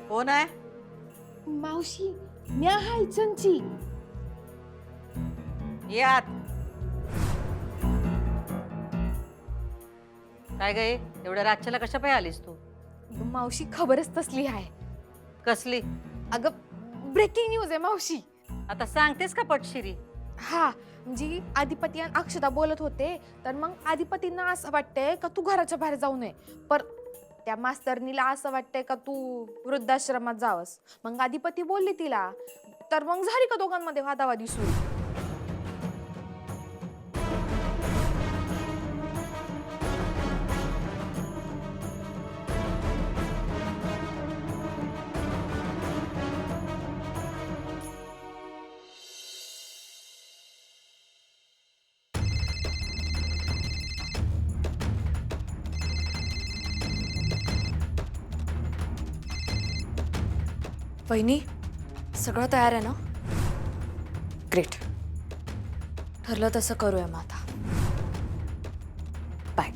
कोण आहे? मावशी मी आहे चंची. यात काय गे, एवढ्या रातच्याला कशा पाय आलीस तू? मावशी खबरच तसली आहे. कसली? अगं ब्रेकिंग न्यूज आहे मावशी. आता सांगतेस का पटशिरी? हा जी आदिपती आणि अक्षता बोलत होते, तर मग आदिपतींना असं वाटतंय का तू घराच्या बाहेर जाऊ नये, पर त्या मास्तरनीला असं वाटतंय का तू वृद्धाश्रमात जावस. मग आदिपती बोलली तिला, तर मग झाली का दोघांमध्ये वादावादी सुरू. वहिनी सगळं तयार आहे ना? ग्रेट. ठरलं तसं करूया मग आता. बाय.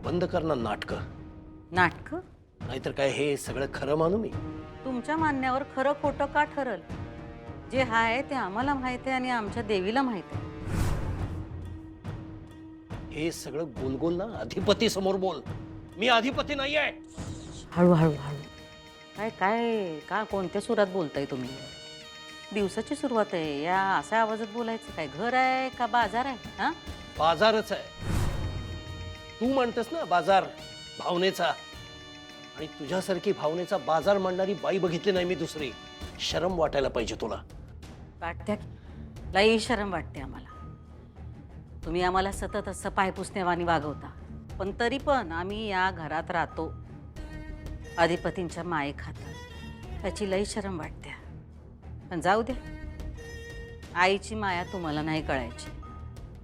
बंद कर ना नाटक. नाटक? नाहीतर काय हे सगळं खरं मानू मी? तुमच्या मानण्यावर खरं खोटं का ठरल? जे आहे ते आम्हाला माहित आहे आणि आमच्या देवीला माहित आहे. हे सगळं गोलगोल ना अधिपती समोर बोल. मी अधिपती नाही आहे. हळूहळू हळू. काय काय का कोणत्या सुरात बोलताय तुम्ही? दिवसाची सुरुवात आहे, या अशा आवाजात बोलायचं काय? घर आहे का बाजार आहे? हा, बाजारच आहे. तू म्हणतेस ना बाजार भावनेचा, आणि तुझ्यासारखी भावनेचा बाजार मांडणारी बाई बघितली नाही मी दुसरी. शरम वाटायला पाहिजे तुला. वाटत्या लई शरम वाटते आम्हाला. तुम्ही आम्हाला सतत असं पायपुसण्यावानी वागवता, पण तरी पण आम्ही या घरात राहतो, अधिपतींच्या माये खातात. त्याची लई शरम वाटते. पण जाऊ द्या, आईची माया तुम्हाला नाही कळायची.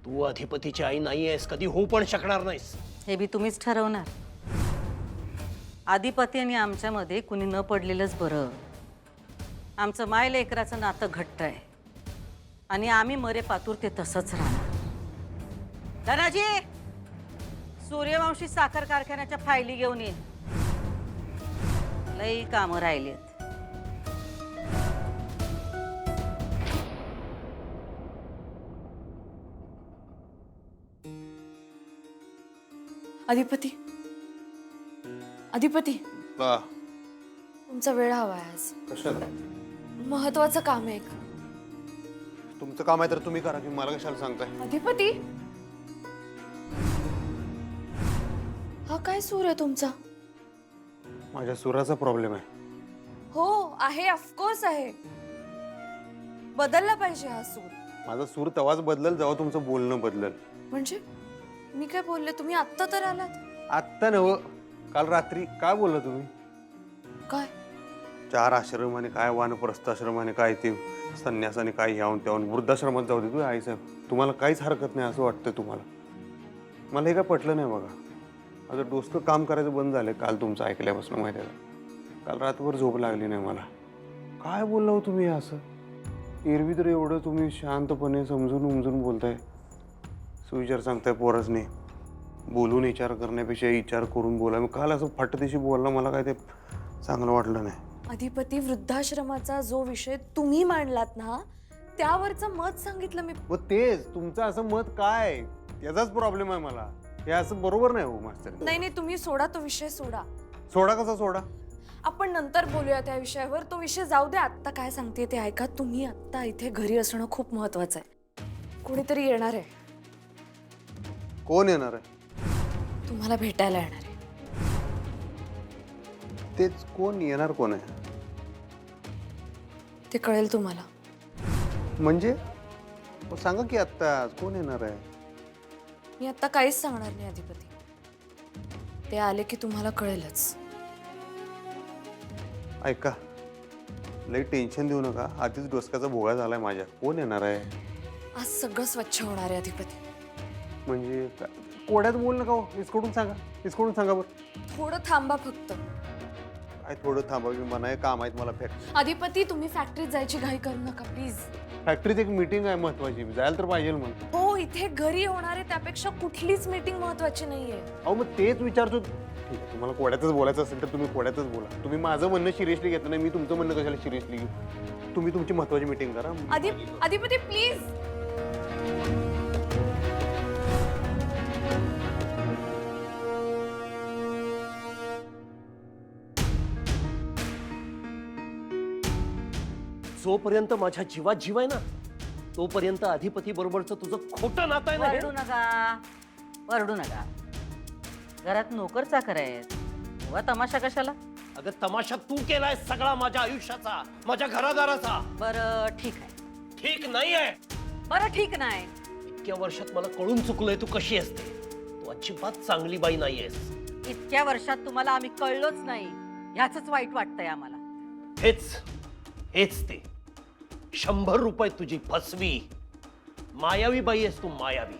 तू अधिपतीची आई नाही आहेस, कधी होऊ पण शकणार नाहीस. हे बी तुम्हीच ठरवणार. अधिपती आणि आमच्यामध्ये कुणी न पडलेलंच बरं. आमचं माय लेकराचं नातं घट्ट आहे आणि आम्ही मरे पातूर ते तसंच राहणार. धनाजी, सूर्यवंशी साखर कारखान्याच्या फायली घेऊन ये. लई कामं राहिलीत. अधिपती, अधिपती का? तुमचा वेळ हवा आहे आज. कशाला? महत्वाचं काम आहे एक. तुमचं काम आहे तर तुम्ही करा, की मला कशाला सांगताय? अधिपती, हा काय सूर आहे तुमचा? माझ्या सुराचा प्रॉब्लेम आहे. हो आहे, ऑफकोर्स आहे. बदलला पाहिजे हा सूर. माझा सूर तेव्हाच बदलल जेव्हा तुमचं बोलणं बदलल. म्हणजे मी काय बोलले? तुम्ही आत्ता तर आलात. आत्ता नव, काल रात्री काय बोलला तुम्ही? काय? 4 आश्रम आणि काय वानप्रस्थ आश्रम आणि काय ते संन्यासाने काय ह्याहून त्याहून वृद्धाश्रमात जाऊ दे. तुम्ही आईसाहेब, तुम्हाला काहीच हरकत नाही असं वाटतंय तुम्हाला? मला हे काय पटलं नाही बघा. माझं डोसकं काम करायचं बंद झालं काल तुमचं ऐकल्यापासून. माहिती आहे का, काल रातभर झोप लागली नाही मला. काय बोलला हो तुम्ही असं? एरवी तर एवढं तुम्ही शांतपणे समजून उमजून बोलताय, सुविचार सांगताय पोरसने. बोलून विचार करण्यापेक्षा विचार करून बोला. मी काल असं फाटदिशी बोलला, मला काय ते चांगलं वाटलं नाही. अधिपती, वृद्धाश्रमाचा जो विषय तुम्ही मांडलात ना, त्यावरचं मत सांगितलं मी. मग तेच तुमचं असं मत काय, याचाच प्रॉब्लेम आहे मला. हे असं बरोबर नाही हो मास्तर. नाही नाही, तुम्ही सोडा तो विषय, सोडा. सोडा कसा सोडा? आपण नंतर बोलूया त्या विषयावर. तो विषय जाऊ द्या. आत्ता काय सांगते ते ऐका. तुम्ही आत्ता इथे घरी असणं खूप महत्वाचं आहे. कोणीतरी येणार आहे. कोण येणार आहे? तुम्हाला भेटायला येणार आहे. तेच कोण येणार, कोण आहे? ते कळेल तुम्हाला. म्हणजे मग सांगा की आत्ता कोण येणार आहे? मी आत्ता काहीच सांगणार नाही अधिपती. ते आले की तुम्हाला कळेलच. ऐका, लई टेन्शन देऊ नका, आधीच डोसक्याचा भोगा झालाय माझ्या. कोण येणार आहे? आज सगळं स्वच्छ होणार आहे अधिपती. म्हणजे कोड्यात बोल नका हो, इसकडून सांगा बरं. थोडं थांबा फक्त. काय थोडं थांबा, मी म्हणाय काम आहेत मला फॅक्टरी. अधिपती तुम्ही फॅक्टरीत जायची घाई करू नका प्लीज. फॅक्टरीत एक मीटिंग आहे महत्वाची, जायला तर पाहिजे म्हणून. हो, इथे घरी होणार आहे त्यापेक्षा कुठलीच मीटिंग महत्वाची नाहीये. अहो मग तेच विचारतो. ठीक आहे, तुम्हाला कोड्यातच बोलायचं असेल तर तुम्ही कोड्यातच बोला. तुम्ही माझं म्हणणं सिरियसली घेतलं नाही, मी तुमचं म्हणणं कशाला सिरियसली घेऊ. तुम्ही तुमची महत्वाची मीटिंग करा. अधिपती प्लीज. जोपर्यंत माझ्या जीवात जीव आहे ना, तोपर्यंत अधिपती बरोबरचं तुझं खोटं नातं आहे ना हे. वरडू नका. घरात नोकर चाकर आहेत, वा तमाशा कशाला? अगं तमाशा तू केलाय सगळा माझ्या आयुष्याचा, माझ्या घरादाराचा. बरं ठीक आहे. ठीक नाहीये. बरं ठीक नाही. इतक्या वर्षात मला कळून चुकलंय तू कशी असते. तू अजिबात चांगली बाई नाहीयेस. इतक्या वर्षात तुम्हाला आम्ही कळलोच नाही, ह्याच वाईट वाटतंय आम्हाला. हेच ते 100 रुपये तुझी फसवी. मायावी बाई आहेस तू, मायावी.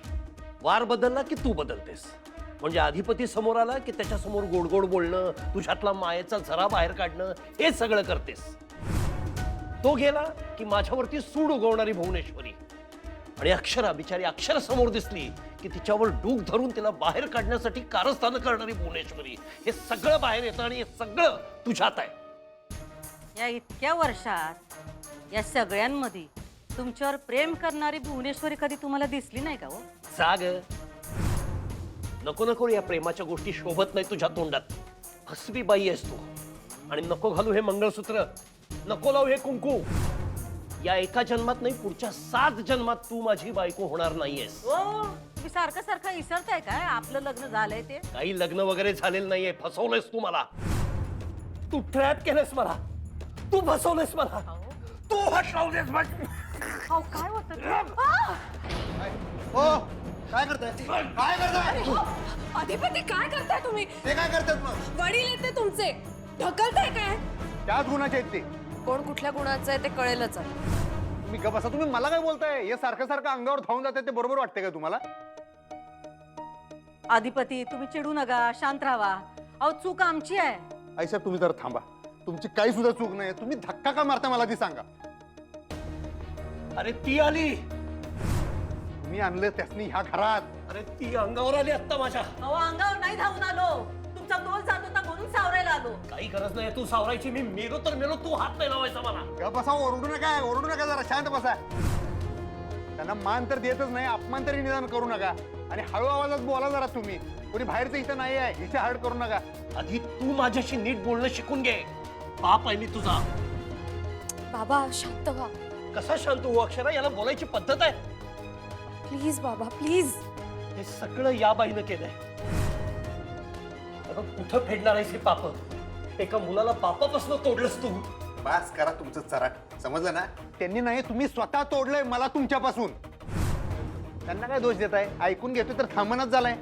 वार बदलला की तू बदलतेस. म्हणजे अधिपती समोर आला की त्याच्या समोर गोड गोड बोलणं, तुझ्यातला मायेचा झरा बाहेर काढणं, हे सगळं करतेस. तो गेला की माझ्यावरती सूड उगवणारी भुवनेश्वरी. आणि अक्षरा, बिचारी अक्षरा समोर दिसली की तिच्यावर डूक धरून तिला बाहेर काढण्यासाठी कारस्थानं करणारी भुवनेश्वरी. हे सगळं बाहेर येतं आणि हे सगळं तुझ्यात आहे. या इतक्या वर्षात या सगळ्यांमध्ये तुमच्यावर प्रेम करणारी भुवनेश्वरी कधी तुम्हाला दिसली नाही का हो? जाग. नको नको या प्रेमाच्या गोष्टी शोभत नाही तुझ्या तोंडात. फसवी बाई आहेस तू. आणि नको घालू हे मंगळसूत्र, नको लावू हे कुंकू. या एका जन्मात नाही, पुढच्या 7 जन्मात तू माझी बायको होणार नाहीयेस. ओ, तुम्ही सारखं सारखं विसरताय काय आपलं लग्न झालंय ते? काही लग्न वगैरे झालेलं नाहीये. फसवलंयस तू मला. तू ट्रॅप केलंस मला. तू फसवलंयस मला. तू फसवलंयस मला. अहो, काय होतं? हो, काय करताय? काय करताय? अधिपती काय करताय तुम्ही? ते काय करतात मग? वडील येते तुमचे, ढकलताय काय? त्याच गुणाचे आहेत ते. कोण कुठल्या गुणाचं आहे ते कळेलच. तुम्ही गप बसा. तुम्ही मला काय बोलताय? हे सारखं सारखं अंगावर धावून जाते ते बरोबर वाटते का तुम्हाला? अधिपती तुम्ही चिडू नका, शांत राहा. अहो चूक आमची आहे. आई साहेब तुम्ही जरा थांबा. तुमची काही सुद्धा चूक नाही. तुम्ही धक्का का मारता मला ती सांगा. अरे ती आली. मी आणलं त्यासनी ह्या घरात. अरे ती अंगावर आली आत्ता माझ्या. अहो अंगावर नाही धावून आलो, तुमचा तोल जात होता म्हणून सावरायला आलो. काही गरज नाही तू सावरायची. मी मेलो तर मेलो, तू हात नाही लावायचा मला. गप बसा. ओरडू नका जरा शांत बसा. त्यांना मान तर देतच नाही, अपमान तरी निदान करू नका. आणि हळू आवाजात बोला जरा तुम्ही. कोणी बाहेरचं इथं नाही आहे, इथे हर्ट करू नका. आधी तू माझ्याशी नीट बोलणं शिकून घे. बाप आहे मी तुझा. बाबा शांत व्हा कसा शांत हो अक्षरा? याला बोलायची पद्धत आहे. प्लीज. बाबा प्लीज. हे सगळं या बाईनं केलंय. अगं कुठं फेडणार आहेस हे पाप? एका मुलाला बापापासून तोडलंस तू. बस करा तुमचं चराट. समजलं ना? त्यांनी नाही, तुम्ही स्वतः तोडलंय मला तुमच्यापासून. त्यांना काय दोष देताय? ऐकून घेतोय तर थांबणच झालाय.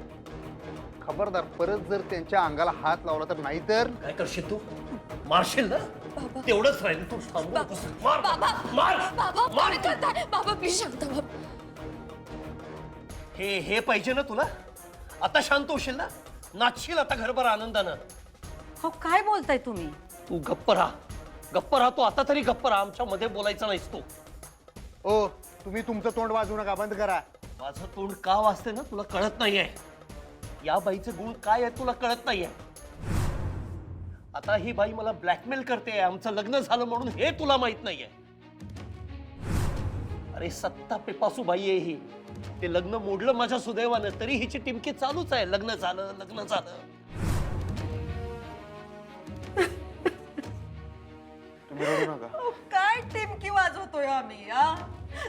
खबरदार, परत जर त्यांच्या अंगाला हात लावला तर. नाही तर काय करशील तू? मारशील ना? तेवढंच राहील. तू थांबू नकोस. मार मार बाबा मार. काय करताय? बाबा प्लीज शांत व्हा. हे पाहिजे ना तुला? आता शांत होशील ना? नाचशील आता घरभर आनंदानं. हो काय बोलताय तुम्ही? तू गप्प राहा. तू आता तरी गप्प राहा. आमच्या मध्ये बोलायचं नाहीस तू. ओ, तुम्ही तुमचं तोंड वाजवू नका, बंद करा. माझं तोंड का वाजते ना तुला कळत नाहीये. या बाईचे गुण काय आहेत तुला कळत नाहीये. आता ही बाई मला ब्लॅकमेल करते आमचं लग्न झालं म्हणून, हे तुला माहित नाहीये. अरे सत्ता पेपासू बाई आहे ही. ते लग्न मोडलं माझ्या सुदैवानं, तरी हिची टिमकी चालूच आहे. लग्न झालं. तुम्ही रडू नका. काय टिमकी वाजवतोय आम्ही?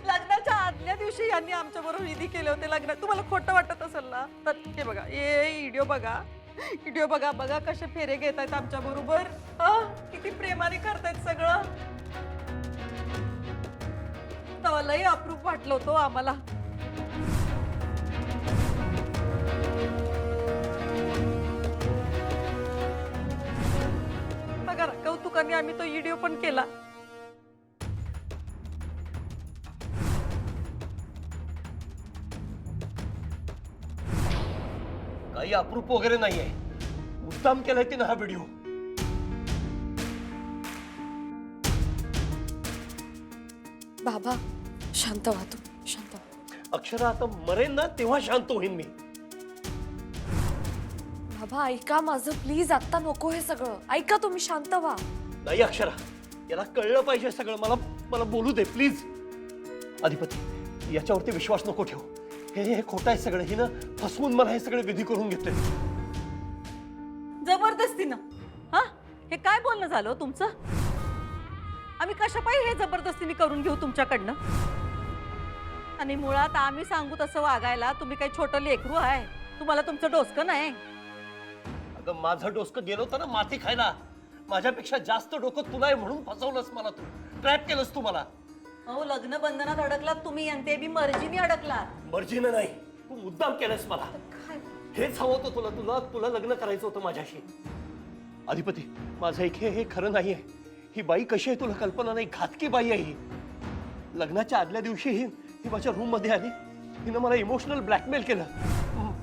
लग्नाच्या आदल्या दिवशी यांनी आमच्या बरोबर विधी केले होते लग्नात. तुम्हाला खोटं वाटत असेल ना तर हे बघा, हे व्हिडिओ बघा कसे फेरे घेत आहेत आमच्या बरोबर. किती प्रेमाने करतायत सगळं. तेव्हा लई अप्रूप वाटलं होतं आम्हाला. बघा ना, कौतुकाने आम्ही तो व्हिडिओ पण केला. काही अप्रूप वगैरे नाहीये. मुद्दाम केलाय तिनं हा व्हिडिओ. बाबा शांत व्हा तू, शांत व्हा. अक्षरा आता मरेन ना तेव्हा शांत होईन मी. बाबा ऐका माझं प्लीज, आता नको हे सगळं. ऐका तुम्ही, शांत व्हा. नाही अक्षरा, याला कळलं पाहिजे सगळं. मला मला बोलू दे प्लीज. अधिपती, याच्यावरती विश्वास नको ठेवू. हे खोटं आहे सगळं. हिनं फसवून मला हे सगळे विधी करून घेतले. जबरदस्तीनं? हा, हे काय बोलणं झालं हो तुमचं? आम्ही कशापायी हे जबरदस्तीने करून घेऊ तुमच्याकडनं? आणि मुळात आम्ही सांगू तसं वागायला तुम्ही काही छोटं लेकरू आहे? तुम्हाला तुमचं डोसकं नाही? अगं माझं डोसकं गेलं होतं ना माती खायला. माझ्यापेक्षा जास्त डोकं तुला आहे म्हणून फसवलंस मला तू. ट्रॅप केलंस तू मला. अहो, लग्न बंधनात अडकलात तुम्ही आणि ते बी मर्जीने अडकलात. मर्जीनं नाही, तू मुद्दाम केलंस मला. हेच हवं होतं तुला. तुला तुला लग्न करायचं होतं माझ्याशी. अधिपती, माझं एक हे खरं नाहीये. ही बाई कशी आहे तुला कल्पना नाही. घातकी बाई आहे ही. लग्नाच्या आदल्या दिवशी ही माझ्या रूम मध्ये आली. हिनं मला इमोशनल ब्लॅकमेल केलं.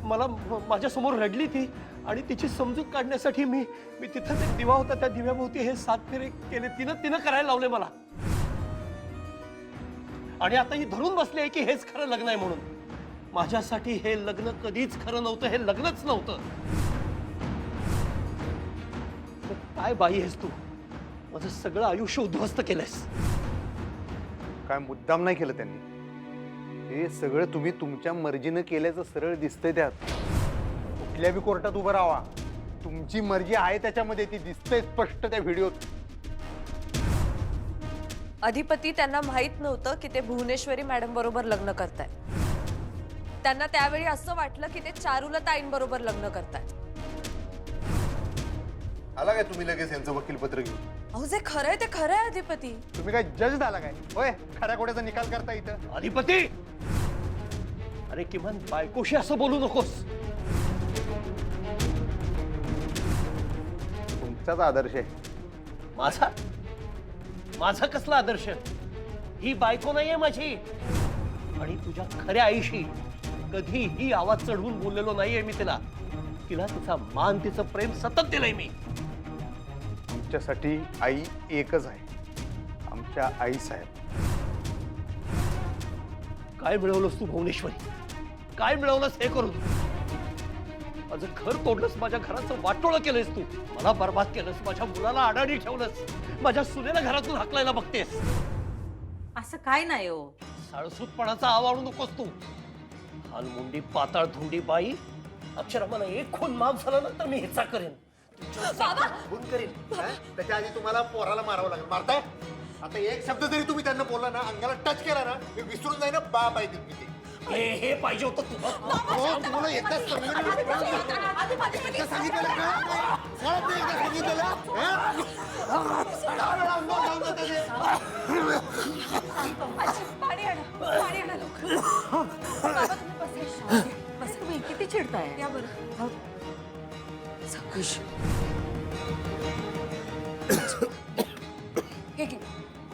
मला माझ्या समोर रडली ती. आणि तिची समजूत काढण्यासाठी मी तिथं एक दिवा होता, त्या दिव्याभोवती हे 7 फेरे केले. तिनं करायला लावले मला. आणि आता ही धरून बसली आहे की हेच खरं लग्न आहे म्हणून. माझ्यासाठी हे लग्न कधीच खरं नव्हतं. हे लग्नच नव्हतं. काय बाई आहेस तू? माझं सगळं आयुष्य उद्ध्वस्त केलंयस. काय मुद्दाम नाही केलं त्यांनी. हे सगळं तुम्ही तुमच्या मर्जीनं केल्याचं सरळ दिसतंय त्यात. कुठल्या बी कोर्टात उभं राहा, तुमची मर्जी आहे त्याच्यामध्ये, ती दिसतंय स्पष्ट त्या व्हिडिओत. अधिपती, त्यांना माहित नव्हतं की ते भुवनेश्वरी मॅडम बरोबर लग्न करताय. त्यांना त्यावेळी असं वाटलं की ते चारुलताईंबरोबर लग्न करताय. आला काय तुम्ही लगेच यांचं वकीलपत्र घेऊन? अहो, जे खरंय ते खरंय अधिपती. तुम्ही काय जज झाला काय? होय, खऱ्या खोट्याचा निकाल करता इथं? अधिपती, अरे किमान बायकोशी असं बोलू नकोस. तुमचाच आदर्श आहे. माझा माझा कसला आदर्श? ही बायको नाहीये माझी. आणि तुझ्या खऱ्या आईशी कधीही आवाज चढवून बोललेलो नाहीये मी तिला. तिला तिचा मान, तिचं प्रेम सतत दिलंय मी. आमच्यासाठी आई एकच आहे, आमच्या आई साहेब. काय मिळवलंस तू भुवनेश्वरी? काय मिळवलंस हे करून? माझं घर तोडलंस, माझ्या घराचं वाटोळं केलंस तू. मला बर्बाद केलंस, माझ्या मुलाला अडाणी ठेवलंस, माझ्या सुनेला घरातून हाकलायला बघतेस. असं काय नाही हो. साळसूतपणाचा आवाळू नकोस तू. हालमुंडी पाताळ धुंडी बाई. अक्षरा, मला एक खून माफ झाला ना तर मी हिचा करेन. खून करीन. त्याच्या आधी तुम्हाला पोराला मारावं लागेल. मारताय? आता एक शब्द जरी तुम्ही त्यांना बोलला ना, अंगाला टच केला ना, मी विसरून जाईन बाप आहे तुम्ही ते. हे पाहिजे होतं तुला. तुम्हाला एकदाच सांगितलेलं का? एकदा सांगितलेलं का? कळत नाही एकदा सांगितलेलं? दहा वेळा अंगावर जाऊन जातं ते. पाणी आणा, पाणी आणा लवकर. बाबा, तुम्ही बसा. बस तुम्ही किती चिडताय? या बरं. हे घे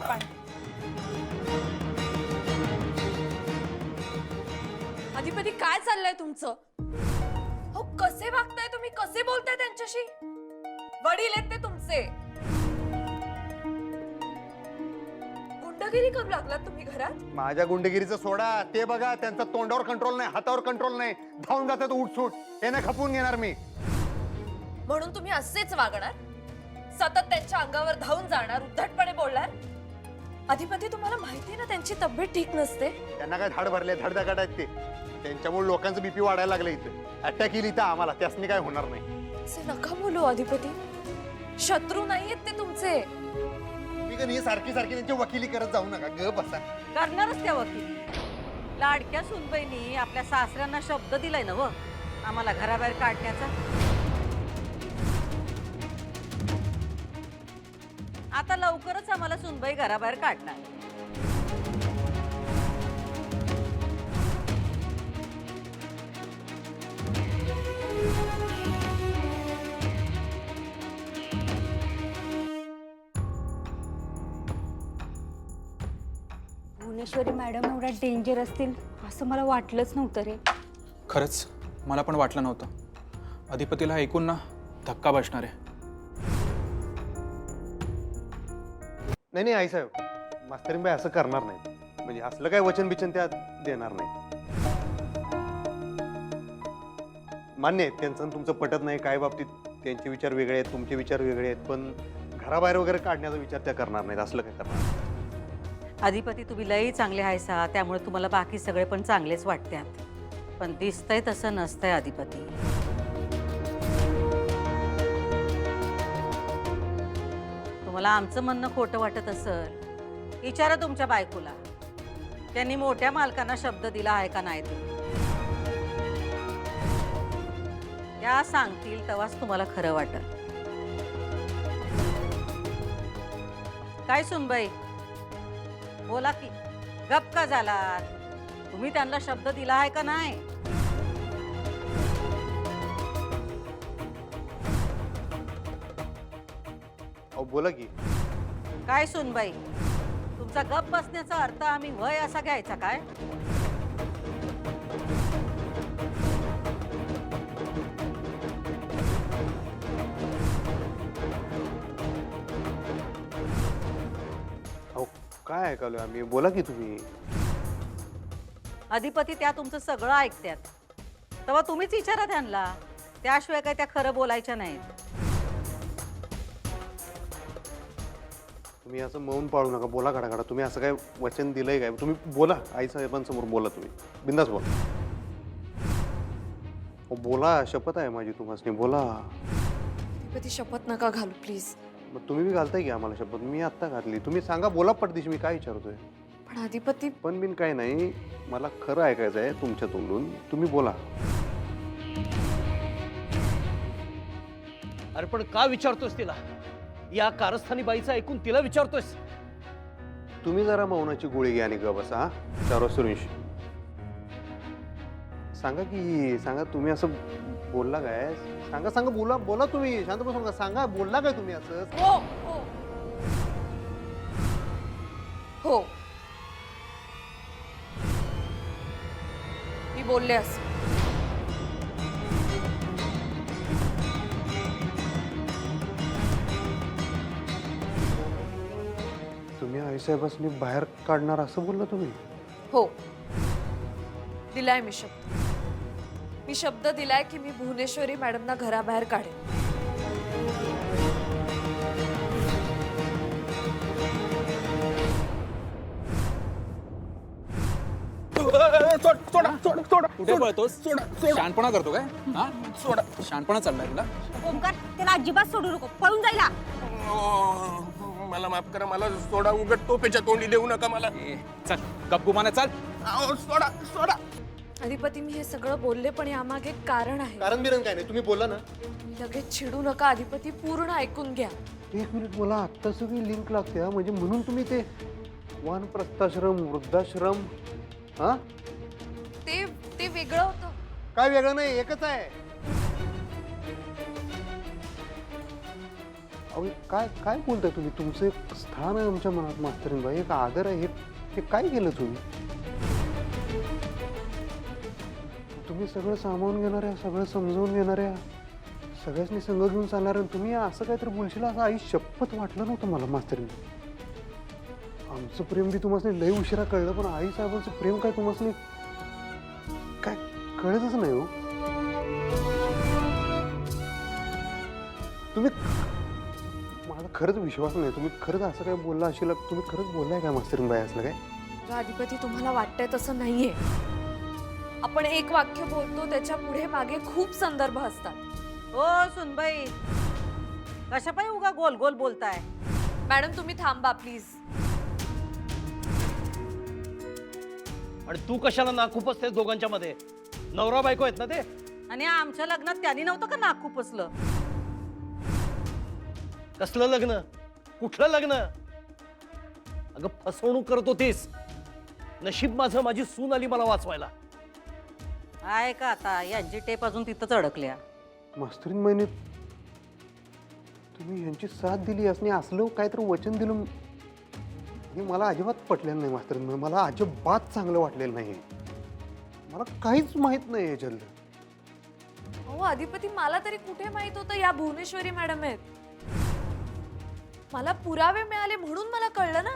पाणी. अधिपती, काय चाललंय तुमचं? हो, कसे वागताय तुम्ही? कसे बोलताय त्यांच्याशी? वडील आहेत ते तुमचे. गुंडगिरी करू लागलात तुम्ही घरात? माझ्या गुंडगिरीचं सोडा, ते बघा. त्यांचा तोंडावर कंट्रोल नाही, हातावर कंट्रोल नाही. धावून जातात उठसूट. हे नाही खपवून घेणार मी. म्हणून तुम्ही असेच वागणार? सतत त्यांच्या अंगावर धावून जाणार, उद्धटपणे बोलणार? अधिपती, तुम्हाला माहिती ना त्यांची तब्येत ठीक नसते. त्यांना काय धाड भरले, धडधकाट आहेत ते. त्यांच्यामुळे लोकांचं बीपी वाढायला लागलं इथं. अटॅक येईल इथं आम्हाला, त्यासनी काय होणार नाही. असे नका बोलू अधिपती. शत्रू नाहीयेत ते तुमचे. तुम्ही का नाही सारखी सारखी त्यांची वकिली करत जाऊ नका. ग बसा. करणारच त्या वकील. लाडक्या सुनबाईंनी आपल्या सासऱ्यांना शब्द दिलाय ना व आम्हाला घराबाहेर काढण्याचा. आता लवकरच आम्हाला सुनबाई घराबाहेर काढणार. भुवनेश्वरी मॅडम एवढ्या डेंजर असतील असं मला वाटलंच नव्हतं रे. खरंच मला पण वाटलं नव्हतं. अधिपतीला ऐकून ना धक्का बसणार आहे. नाही नाही आईसाहेब, मास्तरीनबाई असं करणार नाही. म्हणजे असलं काय वचन बिचन त्या देणार नाही. मान्य आहे त्यांचं आणि तुमचं पटत नाही, काय बाबतीत त्यांचे विचार वेगळे आहेत, तुमचे विचार वेगळे आहेत, पण घराबाहेर वगैरे काढण्याचा विचार त्या करणार नाहीत. असलं काय करणार. अधिपती तुम्ही लई चांगले आहेसा, त्यामुळे तुम्हाला बाकी सगळे पण चांगलेच वाटतात. पण दिसतंय तसं नसतंय अधिपती. तुम्हाला आमचं म्हणणं खोटं वाटत असेल विचारा तुमच्या बायकोला, त्यांनी मोठ्या मालकांना शब्द दिला आहे का नाही ते. त्या सांगतील तेव्हाच तुम्हाला खरं वाटेल. काय सुनबाई, बोला की, गप का झालात? तुम्ही त्यांना शब्द दिला आहे का नाही? अहो बोला की. काय सुनबाई, तुमचा गप बसण्याचा अर्थ आम्ही वय असा घ्यायचा काय? अहो काय ऐकालोय आम्ही, बोला की तुम्ही. अधिपती त्या तुमचं सगळं ऐकतात, तेव्हा तुम्हीच विचारा त्यांना. त्याशिवाय काय त्या खरं बोलायच्या नाहीत. तुम्ही असं मौन पाळू नका, बोला घडाघडा. तुम्ही असं काय वचन दिलंय काय? तुम्ही बोला, आईसाहेबांसमोर बोला, तुम्ही बिंदास बोला. अहो बोला, शपथ आहे माझी तुम्हाला, बोला. अधिपती शपथ नका घालू प्लीज. मग तुम्ही बी घालताय की आम्हाला शपथ? मी आत्ता घातली, तुम्ही सांगा, बोला पटदिशी. मी काय विचारतोय? पण अधिपती पण बिन काय नाही, मला खरं ऐकायचं आहे तुमच्या तोंडून. तुम्ही बोला. अरे पण का विचारतोस तिला? या कारस्थानी बाईचं ऐकून तिला विचारतोस? तुम्ही जरा मौनाची गोळी घ्या आणि ग बसा. हा सर्वसुरींश सांगा की, सांगा तुम्ही असं बोलला काय? सांगा सांगा, बोला बोला तुम्ही. शांत बसून का सांगा, बोलला काय तुम्ही असं? हो हो हो, मी बोलले असं. तुम्ही आईसाहेबांनी बाहेर काढणार असं बोलला तुम्ही? हो, दिलाय मी शब्द. मी शब्द दिलाय की मी भुवनेश्वरी मॅडमना घराबाहेर काढेन. कुठे पळतोस? शानपणा करतो काय? हा सोडा, शानपणा चाललाय तुला? ओंकार, त्याला अजिबात सोडू नको, पळून जाईल हा. मला माफ करा, मला सोडा. उघड तोफेच्या तोंडी देऊ नका मला. चल गपगुमाने चल. अहो, सोडा सोडा. अधिपती मी हे सगळं बोलले, पण यामागे एक कारण आहे. कारण बिरण काय नाही, तुम्ही बोला ना. लगेच चिडू नका अधिपती, पूर्ण ऐकून घ्या. एक मिनिट, मला आत्ता सगळी लिंक लागते. हा म्हणजे म्हणून तुम्ही ते वानप्रस्थाश्रम, वृद्धाश्रम, हा ते वेगळं होतं. काय वेगळं नाही, एकच आहे. अहो काय काय बोलताय तुम्ही? तुमचं एक स्थान आहे आमच्या मनात मास्तरीनबाई, एक आदर आहे. हे काय केलं तुम्ही? तुम्ही सगळं सामावून घेणाऱ्या, सगळं समजावून घेणाऱ्या, सगळ्यांनी संघ घेऊन चालणाऱ्या, तुम्ही असं काहीतरी बोलशील असं आई शपथ वाटलं नव्हतं मला मास्तरीनबाई. आमचं प्रेम बी तुम्हाला लई उशिरा कळलं, पण आई साहेबांचं प्रेम काय तुम्हाला काय कळतच नाही हो. तुम्ही, मला खरंच विश्वास नाही, तुम्ही खरंच असं काय बोलला असेल. तुम्ही खरंच बोललाय काय मास्तरीनबाई असलं काय? अधिपती तुम्हाला वाटतंय तसं नाहीये. आपण एक वाक्य बोलतो, त्याच्या पुढे मागे खूप संदर्भ असतात. हो सुनबाई, कशा पायी उगा गोल गोल बोलताय? मॅडम तुम्ही थांबा प्लीज. आणि तू कशाला नाकूप असतेस दोघांच्या मध्ये? नवरा बायको आहेत ना ते. आणि आमच्या लग्नात त्यांनी नव्हतं का नाक खुपसलं? कसलं लग्न? कुठलं लग्न? अगं फसवणूक करत होतीस. नशीब माझं, माझी सून आली मला वाचवायला. आहे का आता यांची टेप अजून तिथंच अडकल्या. मास्तरीनबाईने तुम्ही यांची साथ दिली असणे, असलं काहीतरी वचन दिलं, हे मला अजिबात पटलेलं नाही मास्तरीनबाई. मला अजिबात चांगलं वाटलेलं नाही. मला काहीच माहित नाही याच्यातलं. अहो अधिपती, मला तरी कुठे माहित होतं या भुवनेश्वरी मॅडम आहेत. मला पुरावे मिळाले म्हणून मला कळलं ना.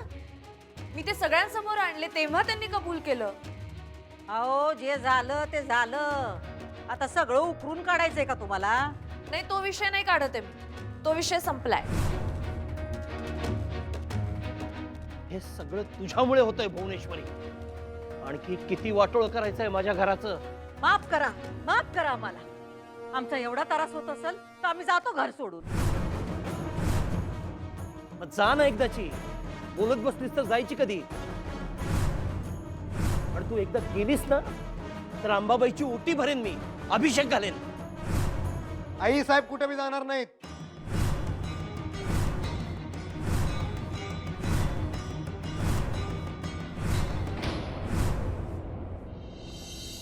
मी ते सगळ्यांसमोर आणले तेव्हा त्यांनी कबूल केलं. अहो जे झालं ते झालं. आता सगळं उकरून काढायचंय का तुम्हाला? नाही, तो विषय नाही काढत आहे मी. तो विषय संपलाय. हे सगळं तुझ्यामुळे होतंय भुवनेश्वरी. आणखी किती वाटोळ करायचंय माझ्या घराचं? माफ करा आम्हाला. आमचा एवढा त्रास होत असेल तर आम्ही जातो घर सोडून. मग जा ना एकदाची. बोलत बसलीस तर जायची कधी? पण तू एकदा गेलीस ना तर अंबाबाईची ओटी भरेन मी, अभिषेक घालेन. आई साहेब कुठे बी जाणार नाहीत.